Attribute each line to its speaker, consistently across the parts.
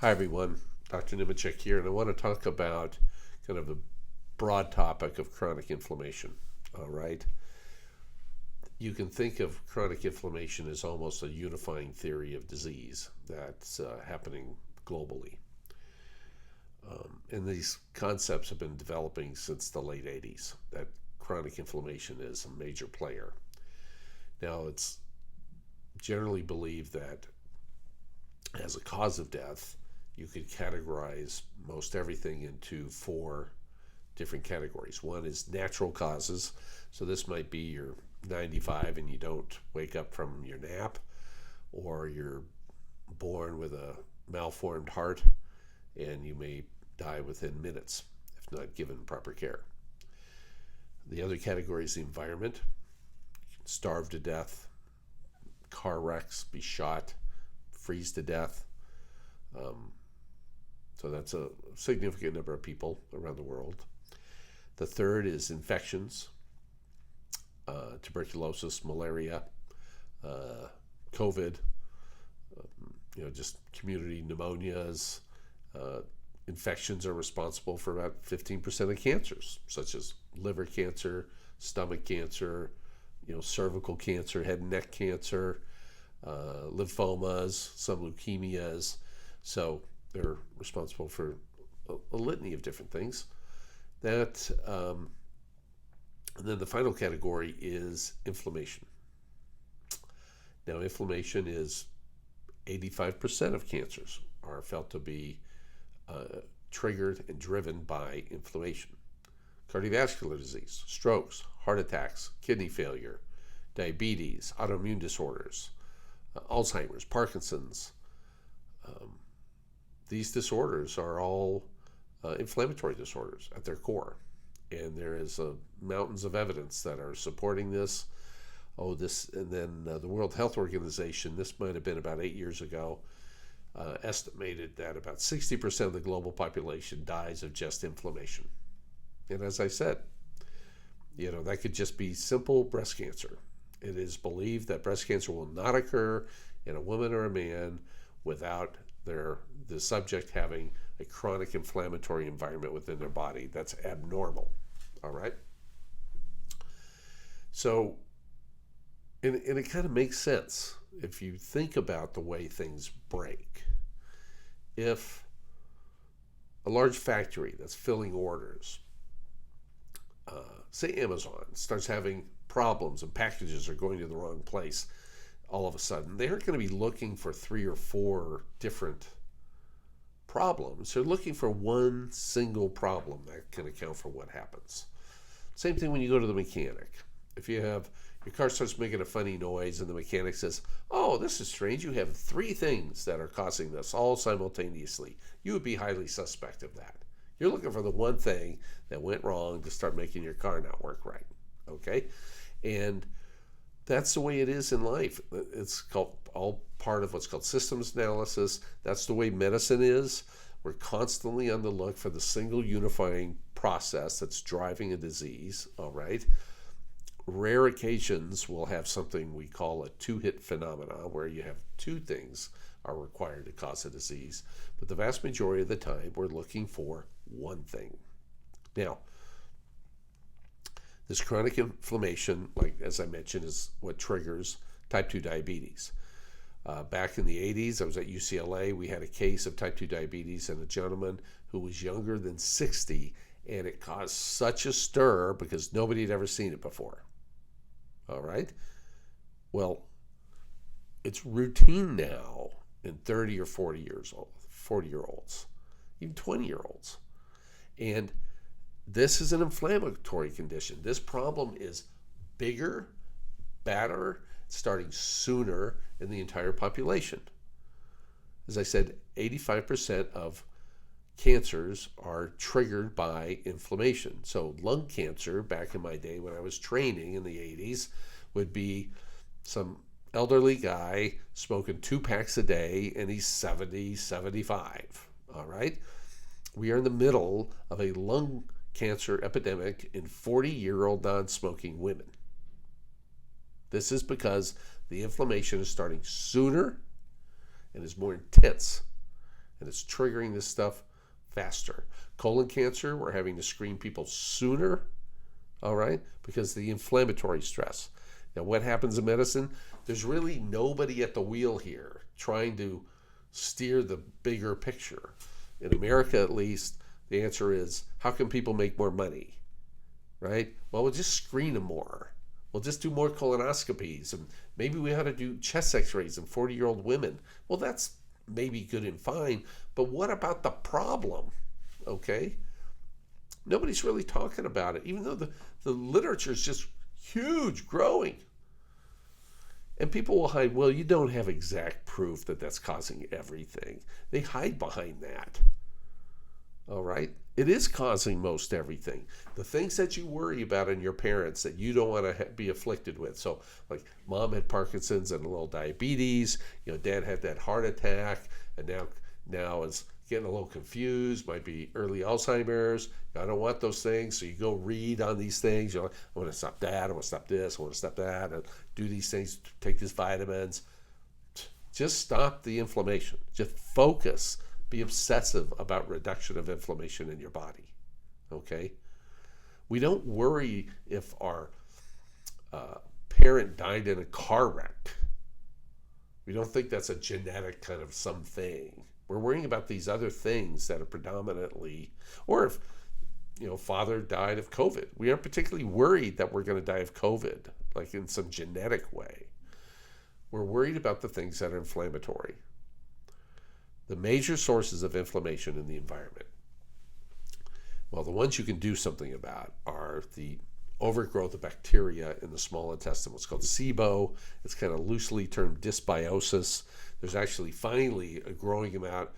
Speaker 1: Hi everyone, Dr. Nemechek here, and I want to talk about kind of the broad topic of chronic inflammation. All right, you can think of chronic inflammation as almost a unifying theory of disease that's happening globally. And these concepts have been developing since the late 80s, that chronic inflammation is a major player. Now, it's generally believed that as a cause of death, you could categorize most everything into four different categories. One is natural causes. So this might be you're 95 and you don't wake up from your nap, or you're born with a malformed heart and you may die within minutes if not given proper care. The other category is the environment. Starve to death, car wrecks, be shot, freeze to death. So that's a significant number of people around the world. The third is infections, tuberculosis, malaria, COVID, just community pneumonias. Infections are responsible for about 15% of cancers, such as liver cancer, stomach cancer, cervical cancer, head and neck cancer, lymphomas, some leukemias. So they're responsible for a litany of different things. And then the final category is inflammation. Now, inflammation is 85% of cancers are felt to be triggered and driven by inflammation. Cardiovascular disease, strokes, heart attacks, kidney failure, diabetes, autoimmune disorders, Alzheimer's, Parkinson's. These disorders are all inflammatory disorders at their core. And there is mountains of evidence that are supporting this. And then the World Health Organization, this might have been about 8 years ago, estimated that about 60% of the global population dies of just inflammation. And as I said, that could just be simple breast cancer. It is believed that breast cancer will not occur in a woman or a man without the subject having a chronic inflammatory environment within their body that's abnormal. All right? So, and it kind of makes sense if you think about the way things break. If a large factory that's filling orders, say Amazon, starts having problems and packages are going to the wrong place, all of a sudden, they aren't going to be looking for 3 or 4 different problems. They're looking for one single problem that can account for what happens. Same thing when you go to the mechanic. If you have your car starts making a funny noise and the mechanic says, "Oh, this is strange. You have 3 things that are causing this all simultaneously." You would be highly suspect of that. You're looking for the one thing that went wrong to start making your car not work right. Okay? And that's the way it is in life. It's called all part of what's called systems analysis. That's the way medicine is. We're constantly on the look for the single unifying process that's driving a disease. All right. Rare occasions we'll have something we call a 2-hit phenomena, where you have 2 things are required to cause a disease. But the vast majority of the time, we're looking for one thing. Now, this chronic inflammation, like as I mentioned, is what triggers type 2 diabetes. Back in the 80s, I was at UCLA. We had a case of type 2 diabetes in a gentleman who was younger than 60, and it caused such a stir because nobody had ever seen it before. All right? Well, it's routine now in 30 or 40-year-olds, even 20-year-olds. And this is an inflammatory condition. This problem is bigger, badder, starting sooner in the entire population. As I said, 85% of cancers are triggered by inflammation. So lung cancer, back in my day when I was training in the 80s, would be some elderly guy smoking 2 packs a day, and he's 70, 75. All right? We are in the middle of a lung cancer epidemic in 40-year-old non-smoking women. This is because the inflammation is starting sooner and is more intense. and it's triggering this stuff faster. Colon cancer, we're having to screen people sooner, all right, because of the inflammatory stress. Now, what happens in medicine? There's really nobody at the wheel here trying to steer the bigger picture. In America, at least, the answer is, how can people make more money, right? Well, we'll just screen them more. We'll just do more colonoscopies, and maybe we ought to do chest x-rays in 40-year-old women. Well, that's maybe good and fine, but what about the problem, okay? Nobody's really talking about it, even though the literature is just huge, growing. And people will hide, well, you don't have exact proof that that's causing everything. They hide behind that. All right? It is causing most everything. The things that you worry about in your parents that you don't want to be afflicted with. So, like, mom had Parkinson's and a little diabetes. You know, dad had that heart attack, and now is getting a little confused. Might be early Alzheimer's. I don't want those things. So you go read on these things. You're like, I want to stop that. I want to stop this. I want to stop that. And do these things. Take these vitamins. Just stop the inflammation. Just focus. Be obsessive about reduction of inflammation in your body, okay? We don't worry if our parent died in a car wreck. We don't think that's a genetic kind of something. We're worrying about these other things that are predominantly, or if, you know, father died of COVID. We aren't particularly worried that we're going to die of COVID, like in some genetic way. We're worried about the things that are inflammatory. The major sources of inflammation in the environment, well, the ones you can do something about are the overgrowth of bacteria in the small intestine, what's called SIBO. It's kind of loosely termed dysbiosis. There's actually finally a growing amount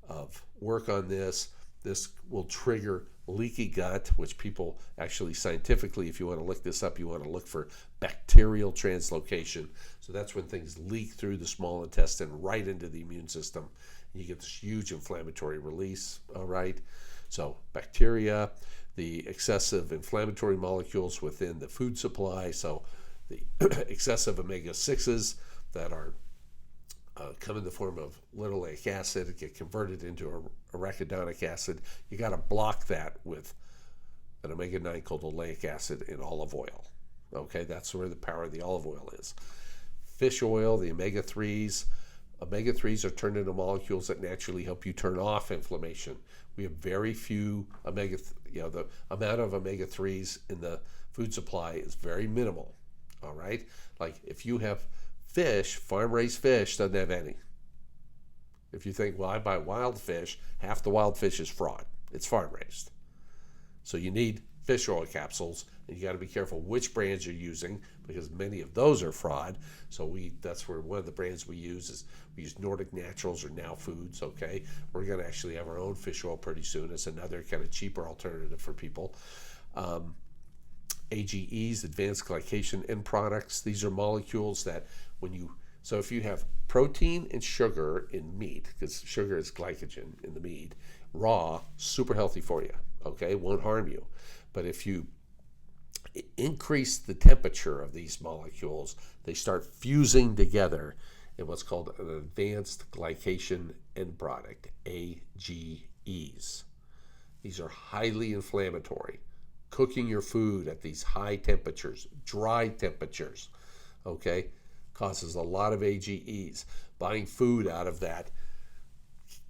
Speaker 1: of work on this. This will trigger leaky gut, which people actually scientifically, if you want to look this up, you want to look for bacterial translocation. So that's when things leak through the small intestine right into the immune system. You get this huge inflammatory release, all right? So bacteria, the excessive inflammatory molecules within the food supply, so the excessive omega-6s that are come in the form of linoleic acid, get converted into arachidonic acid. You got to block that with an omega-9 called oleic acid in olive oil, okay? That's where the power of the olive oil is. Fish oil, the omega-3s, omega-3s are turned into molecules that naturally help you turn off inflammation. We have very few the amount of omega-3s in the food supply is very minimal, all right? Like if you have fish, farm-raised fish doesn't have any. If you think, well, I buy wild fish, half the wild fish is fraud. It's farm-raised. So you need fish oil capsules, and you got to be careful which brands you're using because many of those are fraud. So that's where one of the brands we use Nordic Naturals or Now Foods, okay? We're going to actually have our own fish oil pretty soon. It's another kind of cheaper alternative for people. AGEs, Advanced Glycation End-products, these are molecules that so if you have protein and sugar in meat, because sugar is glycogen in the meat, raw, super healthy for you, okay? Won't harm you. But if you increase the temperature of these molecules, they start fusing together in what's called an Advanced Glycation End-product, AGEs. These are highly inflammatory. Cooking your food at these high temperatures, dry temperatures, okay, causes a lot of AGEs. Buying food out of that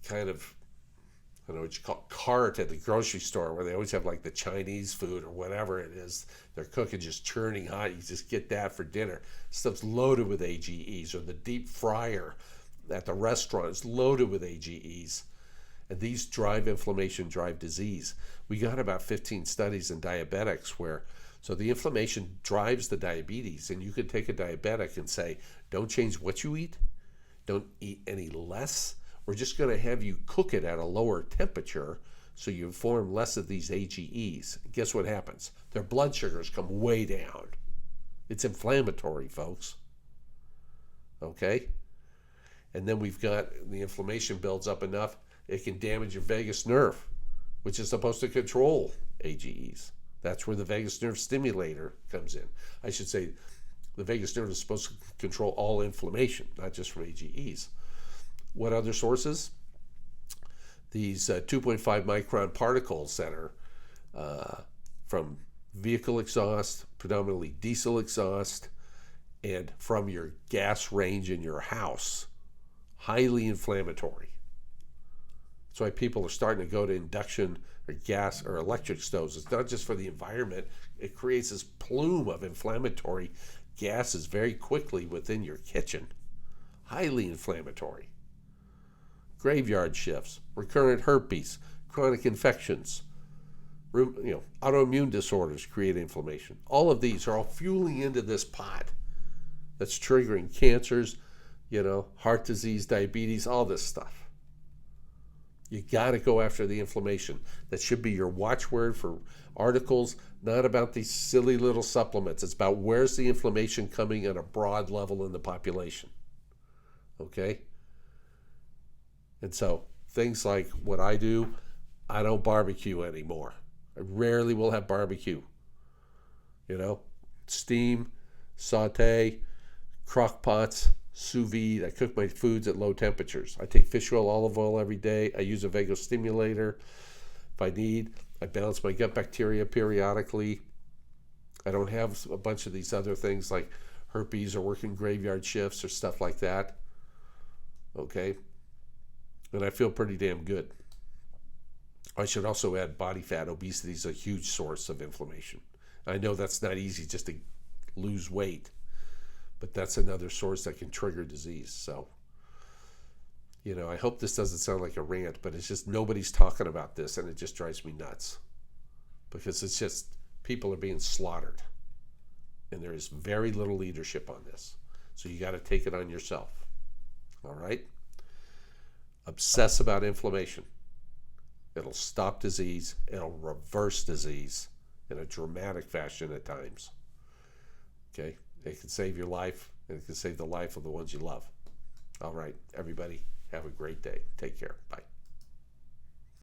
Speaker 1: kind of, I don't know what you call it, cart at the grocery store where they always have like the Chinese food or whatever it is. They're cooking just churning hot. You just get that for dinner. Stuff's loaded with AGEs. Or the deep fryer at the restaurant is loaded with AGEs. And these drive inflammation, drive disease. We got about 15 studies in diabetics so the inflammation drives the diabetes. And you could take a diabetic and say, don't change what you eat. Don't eat any less. We're just going to have you cook it at a lower temperature so you form less of these AGEs. Guess what happens? Their blood sugars come way down. It's inflammatory, folks. Okay? And then we've got the inflammation builds up enough, it can damage your vagus nerve, which is supposed to control AGEs. That's where the vagus nerve stimulator comes in. I should say the vagus nerve is supposed to control all inflammation, not just from AGEs. What other sources? these 2.5 micron particles that are from vehicle exhaust, predominantly diesel exhaust, and from your gas range in your house. Highly inflammatory. That's why people are starting to go to induction or gas or electric stoves. It's not just for the environment. It creates this plume of inflammatory gases very quickly within your kitchen. Highly inflammatory. Graveyard shifts, recurrent herpes, chronic infections, autoimmune disorders create inflammation. All of these are all fueling into this pot that's triggering cancers, heart disease, diabetes, all this stuff. You got to go after the inflammation. That should be your watchword for articles, not about these silly little supplements. It's about where's the inflammation coming at a broad level in the population. Okay? And so things like what I do, I don't barbecue anymore. I rarely will have barbecue. Steam, saute, crock pots, sous vide. I cook my foods at low temperatures. I take fish oil, olive oil every day. I use a vagostimulator if I need. I balance my gut bacteria periodically. I don't have a bunch of these other things like herpes or working graveyard shifts or stuff like that. Okay? And I feel pretty damn good. I should also add body fat. Obesity is a huge source of inflammation. I know that's not easy just to lose weight, but that's another source that can trigger disease. So, I hope this doesn't sound like a rant, but it's just nobody's talking about this, and it just drives me nuts because it's just people are being slaughtered, and there is very little leadership on this. So you got to take it on yourself. All right? Obsess about inflammation. It'll stop disease. It'll reverse disease in a dramatic fashion at times. Okay? It can save your life, and it can save the life of the ones you love. All right, everybody, have a great day. Take care. Bye.